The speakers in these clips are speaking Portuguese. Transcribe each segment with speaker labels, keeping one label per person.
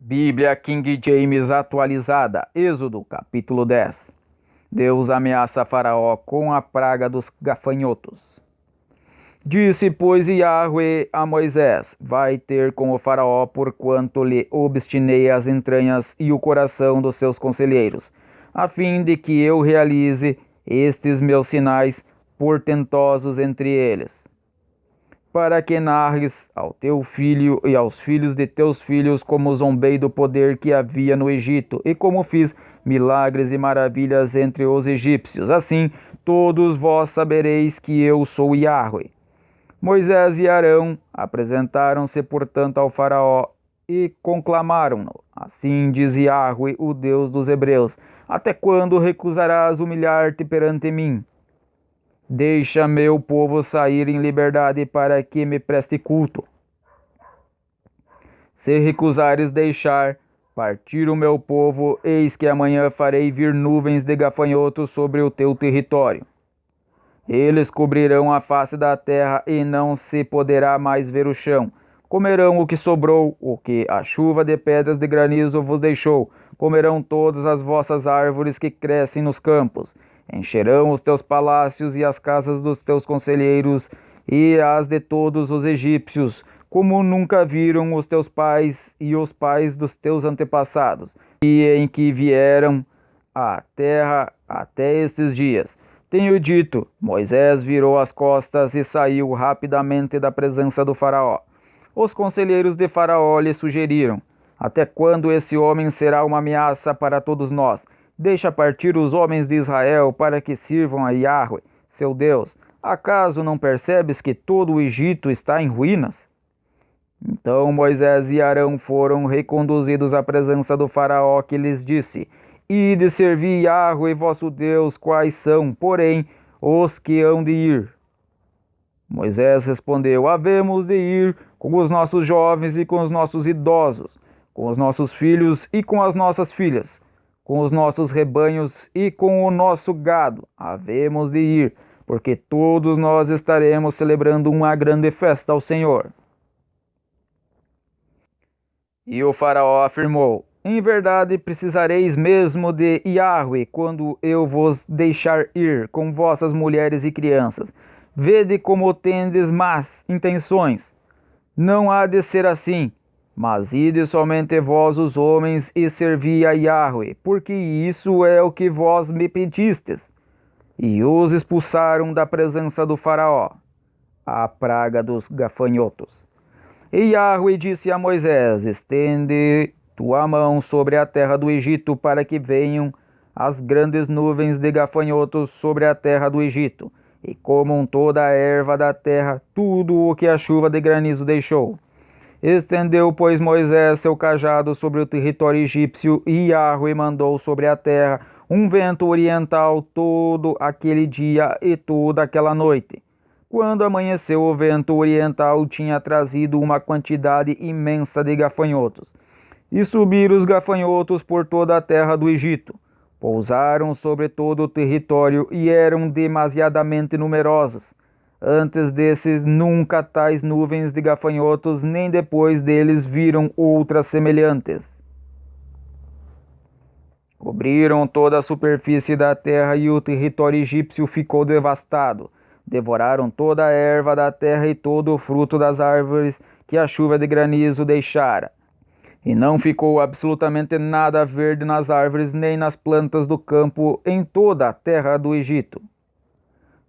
Speaker 1: Bíblia King James atualizada, Êxodo, capítulo 10. Deus ameaça Faraó com a praga dos gafanhotos. Disse, pois, Yahweh a Moisés: vai ter com o Faraó, porquanto lhe obstinei as entranhas e o coração dos seus conselheiros, a fim de que eu realize estes meus sinais portentosos entre eles, para que narres ao teu filho e aos filhos de teus filhos como zombei do poder que havia no Egito, e como fiz milagres e maravilhas entre os egípcios. Assim, todos vós sabereis que eu sou Yahweh. Moisés e Arão apresentaram-se, portanto, ao Faraó e conclamaram-no. Assim diz Yahweh, o Deus dos Hebreus: até quando recusarás humilhar-te perante mim? Deixa meu povo sair em liberdade para que me preste culto. Se recusares deixar partir o meu povo, eis que amanhã farei vir nuvens de gafanhotos sobre o teu território. Eles cobrirão a face da terra e não se poderá mais ver o chão. Comerão o que sobrou, o que a chuva de pedras de granizo vos deixou. Comerão todas as vossas árvores que crescem nos campos. Encherão os teus palácios e as casas dos teus conselheiros e as de todos os egípcios, como nunca viram os teus pais e os pais dos teus antepassados, e em que vieram à terra até estes dias. Tenho dito. Moisés virou as costas e saiu rapidamente da presença do Faraó. Os conselheiros de Faraó lhe sugeriram: até quando esse homem será uma ameaça para todos nós? Deixa partir os homens de Israel para que sirvam a Yahweh, seu Deus. Acaso não percebes que todo o Egito está em ruínas? Então Moisés e Arão foram reconduzidos à presença do Faraó, que lhes disse: ide servir Yahweh vosso Deus. Quais são, porém, os que hão de ir? Moisés respondeu: havemos de ir com os nossos jovens e com os nossos idosos, com os nossos filhos e com as nossas filhas, com os nossos rebanhos e com o nosso gado. Havemos de ir, porque todos nós estaremos celebrando uma grande festa ao Senhor. E o Faraó afirmou: em verdade precisareis mesmo de Yahweh quando eu vos deixar ir com vossas mulheres e crianças. Vede como tendes más intenções. Não há de ser assim, mas ide somente vós os homens e servi a Yahweh, porque isso é o que vós me pedistes. E os expulsaram da presença do Faraó, a praga dos gafanhotos. E Yahweh disse a Moisés: estende tua mão sobre a terra do Egito, para que venham as grandes nuvens de gafanhotos sobre a terra do Egito, e comam toda a erva da terra, tudo o que a chuva de granizo deixou. Estendeu, pois, Moisés seu cajado sobre o território egípcio, e Yahweh mandou sobre a terra um vento oriental todo aquele dia e toda aquela noite. Quando amanheceu, o vento oriental tinha trazido uma quantidade imensa de gafanhotos. E subiram os gafanhotos por toda a terra do Egito. Pousaram sobre todo o território e eram demasiadamente numerosos. Antes desses, nunca tais nuvens de gafanhotos, nem depois deles viram outras semelhantes. Cobriram toda a superfície da terra e o território egípcio ficou devastado. Devoraram toda a erva da terra e todo o fruto das árvores que a chuva de granizo deixara. E não ficou absolutamente nada verde nas árvores nem nas plantas do campo em toda a terra do Egito.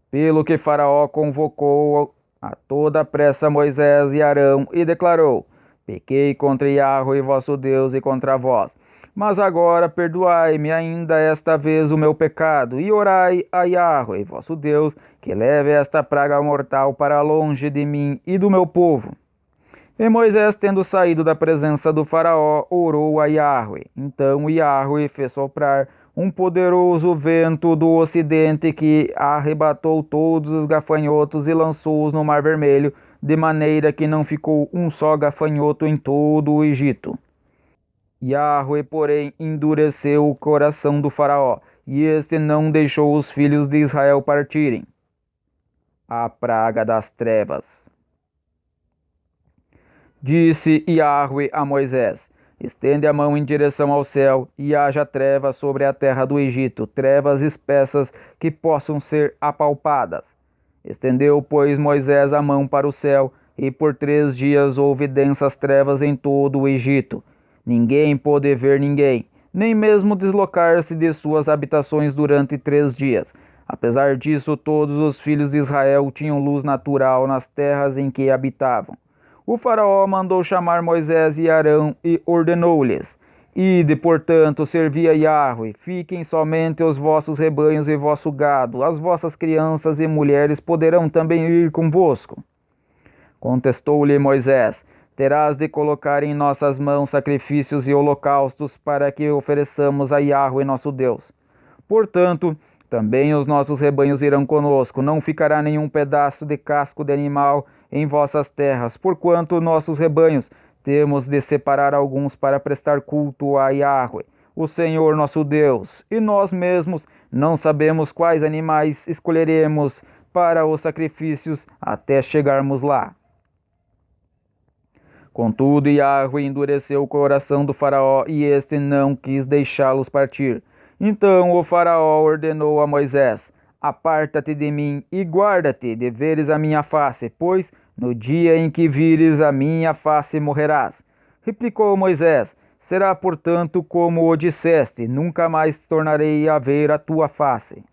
Speaker 1: Pelo que Faraó convocou a toda pressa Moisés e Arão e declarou: pequei contra Yahweh vosso Deus e contra vós. Mas agora perdoai-me ainda esta vez o meu pecado, e orai a Yahweh vosso Deus, que leve esta praga mortal para longe de mim e do meu povo. E Moisés, tendo saído da presença do Faraó, orou a Yahweh. Então Yahweh fez soprar um poderoso vento do ocidente que arrebatou todos os gafanhotos e lançou-os no Mar Vermelho, de maneira que não ficou um só gafanhoto em todo o Egito. Yahweh, porém, endureceu o coração do Faraó, e este não deixou os filhos de Israel partirem. A praga das trevas. Disse Yahweh a Moisés: Estende a mão em direção ao céu, e haja trevas sobre a terra do Egito, trevas espessas que possam ser apalpadas. Estendeu, pois, Moisés a mão para o céu, e por 3 dias houve densas trevas em todo o Egito. Ninguém pôde ver ninguém, nem mesmo deslocar-se de suas habitações durante 3 dias. Apesar disso, todos os filhos de Israel tinham luz natural nas terras em que habitavam. O faraó mandou chamar Moisés e Arão e ordenou-lhes: Ide, portanto, servi a Yahweh, fiquem somente os vossos rebanhos e vosso gado, as vossas crianças e mulheres poderão também ir convosco. Contestou-lhe Moisés: Terás de colocar em nossas mãos sacrifícios e holocaustos para que ofereçamos a Yahweh nosso Deus. Portanto, também os nossos rebanhos irão conosco, não ficará nenhum pedaço de casco de animal em vossas terras, porquanto nossos rebanhos temos de separar alguns para prestar culto a Yahweh, o Senhor nosso Deus, e nós mesmos não sabemos quais animais escolheremos para os sacrifícios até chegarmos lá. Contudo, Yahweh endureceu o coração do faraó e este não quis deixá-los partir. Então o faraó ordenou a Moisés: Aparta-te de mim e guarda-te de veres a minha face, pois no dia em que vires a minha face morrerás. Replicou Moisés: Será, portanto, como o disseste, nunca mais tornarei a ver a tua face.